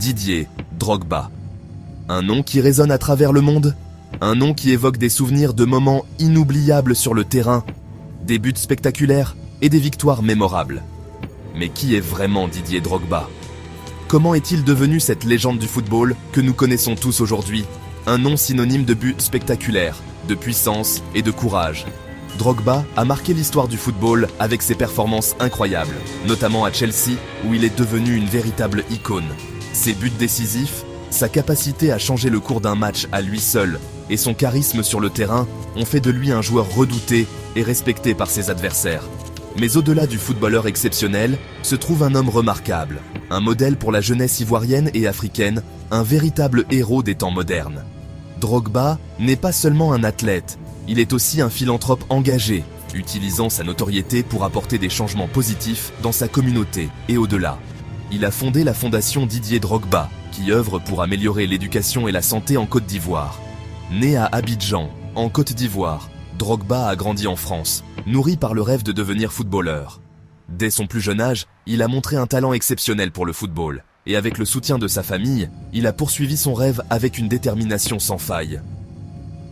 Didier Drogba. Un nom qui résonne à travers le monde, un nom qui évoque des souvenirs de moments inoubliables sur le terrain, des buts spectaculaires et des victoires mémorables. Mais qui est vraiment Didier Drogba? Comment est-il devenu cette légende du football que nous connaissons tous aujourd'hui? Un nom synonyme de buts spectaculaires, de puissance et de courage. Drogba a marqué l'histoire du football avec ses performances incroyables, notamment à Chelsea où il est devenu une véritable icône. Ses buts décisifs, sa capacité à changer le cours d'un match à lui seul et son charisme sur le terrain ont fait de lui un joueur redouté et respecté par ses adversaires. Mais au-delà du footballeur exceptionnel, se trouve un homme remarquable, un modèle pour la jeunesse ivoirienne et africaine, un véritable héros des temps modernes. Drogba n'est pas seulement un athlète, il est aussi un philanthrope engagé, utilisant sa notoriété pour apporter des changements positifs dans sa communauté et au-delà. Il a fondé la fondation Didier Drogba, qui œuvre pour améliorer l'éducation et la santé en Côte d'Ivoire. Né à Abidjan, en Côte d'Ivoire, Drogba a grandi en France, nourri par le rêve de devenir footballeur. Dès son plus jeune âge, il a montré un talent exceptionnel pour le football, et avec le soutien de sa famille, il a poursuivi son rêve avec une détermination sans faille.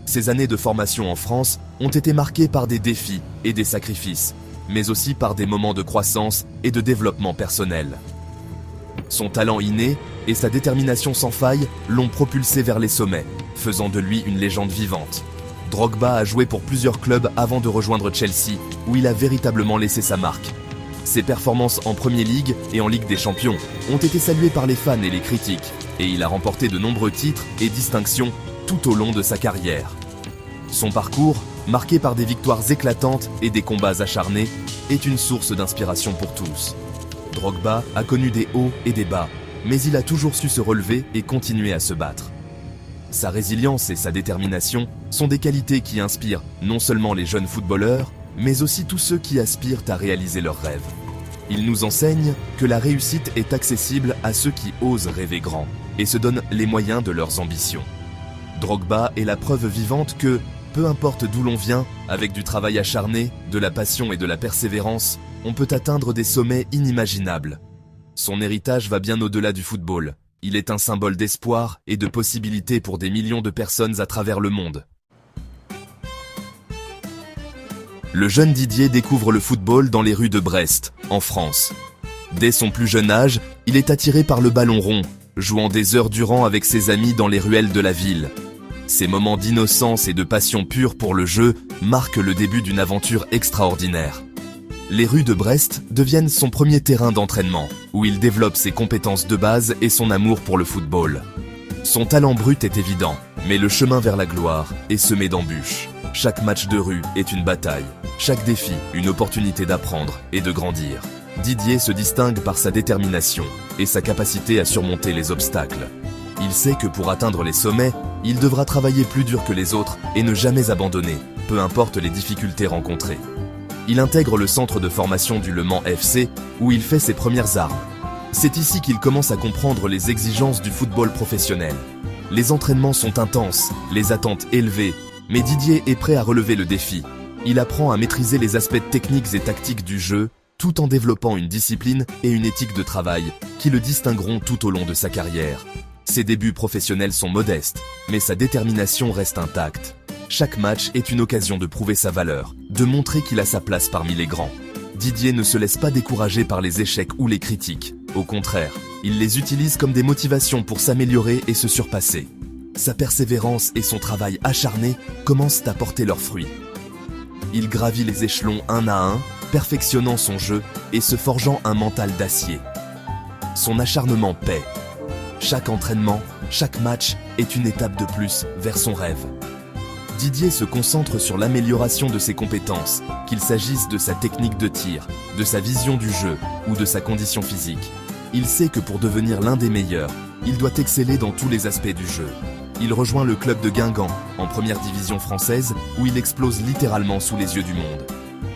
Ses années de formation en France ont été marquées par des défis et des sacrifices, mais aussi par des moments de croissance et de développement personnel. Son talent inné et sa détermination sans faille l'ont propulsé vers les sommets, faisant de lui une légende vivante. Drogba a joué pour plusieurs clubs avant de rejoindre Chelsea, où il a véritablement laissé sa marque. Ses performances en Premier League et en Ligue des Champions ont été saluées par les fans et les critiques, et il a remporté de nombreux titres et distinctions tout au long de sa carrière. Son parcours, marqué par des victoires éclatantes et des combats acharnés, est une source d'inspiration pour tous. Drogba a connu des hauts et des bas, mais il a toujours su se relever et continuer à se battre. Sa résilience et sa détermination sont des qualités qui inspirent non seulement les jeunes footballeurs, mais aussi tous ceux qui aspirent à réaliser leurs rêves. Il nous enseigne que la réussite est accessible à ceux qui osent rêver grand et se donnent les moyens de leurs ambitions. Drogba est la preuve vivante que, peu importe d'où l'on vient, avec du travail acharné, de la passion et de la persévérance, on peut atteindre des sommets inimaginables. Son héritage va bien au-delà du football. Il est un symbole d'espoir et de possibilités pour des millions de personnes à travers le monde. Le jeune Didier découvre le football dans les rues de Brest, en France. Dès son plus jeune âge, il est attiré par le ballon rond, jouant des heures durant avec ses amis dans les ruelles de la ville. Ces moments d'innocence et de passion pure pour le jeu marquent le début d'une aventure extraordinaire. Les rues de Brest deviennent son premier terrain d'entraînement, où il développe ses compétences de base et son amour pour le football. Son talent brut est évident, mais le chemin vers la gloire est semé d'embûches. Chaque match de rue est une bataille, chaque défi une opportunité d'apprendre et de grandir. Didier se distingue par sa détermination et sa capacité à surmonter les obstacles. Il sait que pour atteindre les sommets, il devra travailler plus dur que les autres et ne jamais abandonner, peu importe les difficultés rencontrées. Il intègre le centre de formation du Le Mans FC, où il fait ses premières armes. C'est ici qu'il commence à comprendre les exigences du football professionnel. Les entraînements sont intenses, les attentes élevées, mais Didier est prêt à relever le défi. Il apprend à maîtriser les aspects techniques et tactiques du jeu, tout en développant une discipline et une éthique de travail qui le distingueront tout au long de sa carrière. Ses débuts professionnels sont modestes, mais sa détermination reste intacte. Chaque match est une occasion de prouver sa valeur, de montrer qu'il a sa place parmi les grands. Didier ne se laisse pas décourager par les échecs ou les critiques. Au contraire, il les utilise comme des motivations pour s'améliorer et se surpasser. Sa persévérance et son travail acharné commencent à porter leurs fruits. Il gravit les échelons un à un, perfectionnant son jeu et se forgeant un mental d'acier. Son acharnement paie. Chaque entraînement, chaque match est une étape de plus vers son rêve. Didier se concentre sur l'amélioration de ses compétences, qu'il s'agisse de sa technique de tir, de sa vision du jeu ou de sa condition physique. Il sait que pour devenir l'un des meilleurs, il doit exceller dans tous les aspects du jeu. Il rejoint le club de Guingamp, en première division française, où il explose littéralement sous les yeux du monde.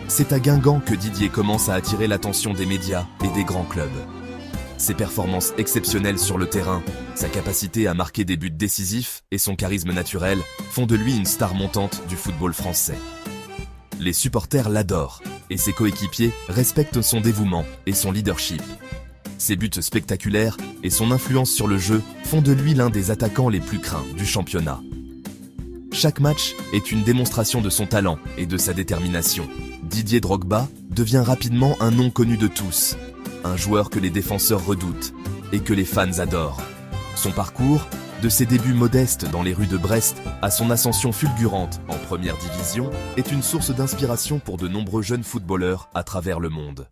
C'est à Guingamp que Didier commence à attirer l'attention des médias et des grands clubs. Ses performances exceptionnelles sur le terrain, sa capacité à marquer des buts décisifs et son charisme naturel font de lui une star montante du football français. Les supporters l'adorent et ses coéquipiers respectent son dévouement et son leadership. Ses buts spectaculaires et son influence sur le jeu font de lui l'un des attaquants les plus craints du championnat. Chaque match est une démonstration de son talent et de sa détermination. Didier Drogba devient rapidement un nom connu de tous, un joueur que les défenseurs redoutent et que les fans adorent. Son parcours, de ses débuts modestes dans les rues de Brest à son ascension fulgurante en première division, est une source d'inspiration pour de nombreux jeunes footballeurs à travers le monde.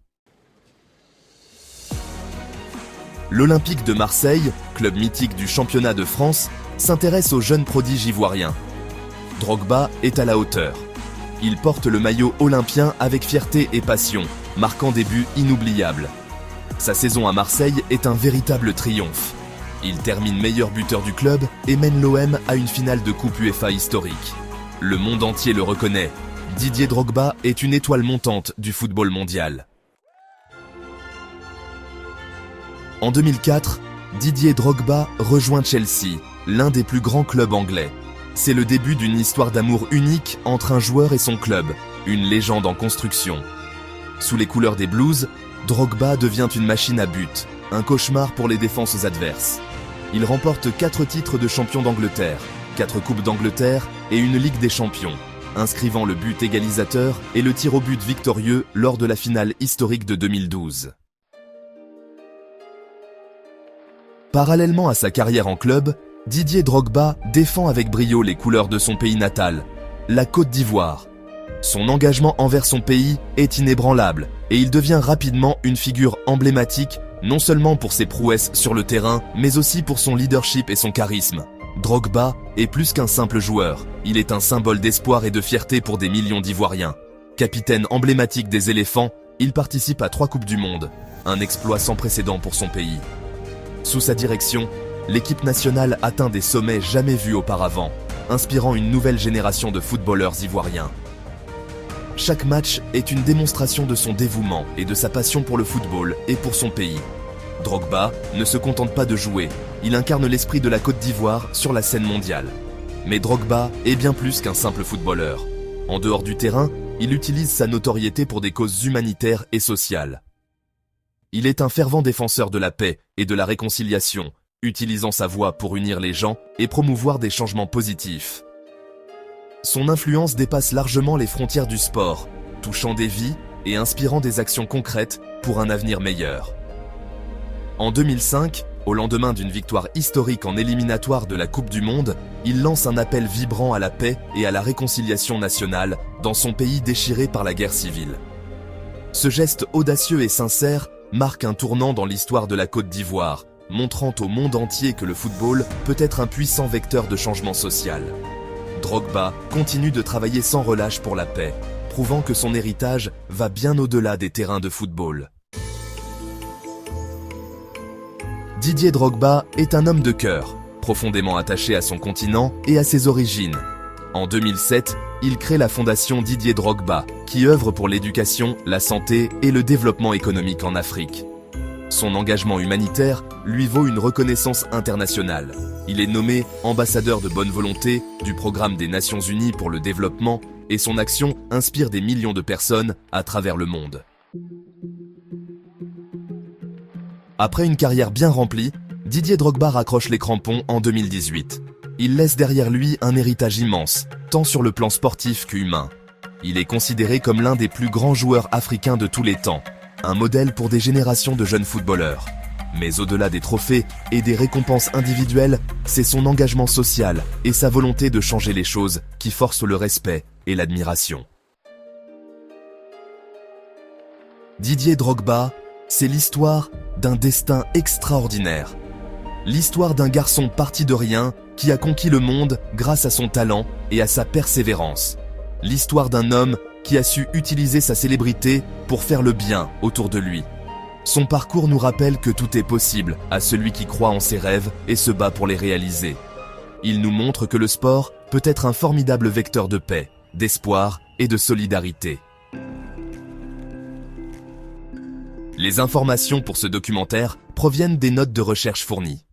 L'Olympique de Marseille, club mythique du championnat de France, s'intéresse aux jeunes prodiges ivoiriens. Drogba est à la hauteur. Il porte le maillot olympien avec fierté et passion, marquant des buts inoubliables. Sa saison à Marseille est un véritable triomphe. Il termine meilleur buteur du club et mène l'OM à une finale de Coupe UEFA historique. Le monde entier le reconnaît. Didier Drogba est une étoile montante du football mondial. En 2004, Didier Drogba rejoint Chelsea, l'un des plus grands clubs anglais. C'est le début d'une histoire d'amour unique entre un joueur et son club, une légende en construction. Sous les couleurs des Blues, Drogba devient une machine à but, un cauchemar pour les défenses adverses. Il remporte 4 titres de champion d'Angleterre, 4 coupes d'Angleterre et une Ligue des champions, inscrivant le but égalisateur et le tir au but victorieux lors de la finale historique de 2012. Parallèlement à sa carrière en club, Didier Drogba défend avec brio les couleurs de son pays natal, la Côte d'Ivoire. Son engagement envers son pays est inébranlable et il devient rapidement une figure emblématique non seulement pour ses prouesses sur le terrain, mais aussi pour son leadership et son charisme. Drogba est plus qu'un simple joueur, il est un symbole d'espoir et de fierté pour des millions d'Ivoiriens. Capitaine emblématique des éléphants, il participe à 3 Coupes du Monde, un exploit sans précédent pour son pays. Sous sa direction, l'équipe nationale atteint des sommets jamais vus auparavant, inspirant une nouvelle génération de footballeurs ivoiriens. Chaque match est une démonstration de son dévouement et de sa passion pour le football et pour son pays. Drogba ne se contente pas de jouer, il incarne l'esprit de la Côte d'Ivoire sur la scène mondiale. Mais Drogba est bien plus qu'un simple footballeur. En dehors du terrain, il utilise sa notoriété pour des causes humanitaires et sociales. Il est un fervent défenseur de la paix et de la réconciliation, utilisant sa voix pour unir les gens et promouvoir des changements positifs. Son influence dépasse largement les frontières du sport, touchant des vies et inspirant des actions concrètes pour un avenir meilleur. En 2005, au lendemain d'une victoire historique en éliminatoire de la Coupe du Monde, il lance un appel vibrant à la paix et à la réconciliation nationale dans son pays déchiré par la guerre civile. Ce geste audacieux et sincère marque un tournant dans l'histoire de la Côte d'Ivoire, montrant au monde entier que le football peut être un puissant vecteur de changement social. Drogba continue de travailler sans relâche pour la paix, prouvant que son héritage va bien au-delà des terrains de football. Didier Drogba est un homme de cœur, profondément attaché à son continent et à ses origines. En 2007, il crée la fondation Didier Drogba, qui œuvre pour l'éducation, la santé et le développement économique en Afrique. Son engagement humanitaire lui vaut une reconnaissance internationale. Il est nommé ambassadeur de bonne volonté du Programme des Nations Unies pour le développement et son action inspire des millions de personnes à travers le monde. Après une carrière bien remplie, Didier Drogba raccroche les crampons en 2018. Il laisse derrière lui un héritage immense, tant sur le plan sportif qu'humain. Il est considéré comme l'un des plus grands joueurs africains de tous les temps, un modèle pour des générations de jeunes footballeurs. Mais au-delà des trophées et des récompenses individuelles, c'est son engagement social et sa volonté de changer les choses qui forcent le respect et l'admiration. Didier Drogba, c'est l'histoire d'un destin extraordinaire. L'histoire d'un garçon parti de rien qui a conquis le monde grâce à son talent et à sa persévérance. L'histoire d'un homme qui a su utiliser sa célébrité pour faire le bien autour de lui. Son parcours nous rappelle que tout est possible à celui qui croit en ses rêves et se bat pour les réaliser. Il nous montre que le sport peut être un formidable vecteur de paix, d'espoir et de solidarité. Les informations pour ce documentaire proviennent des notes de recherche fournies.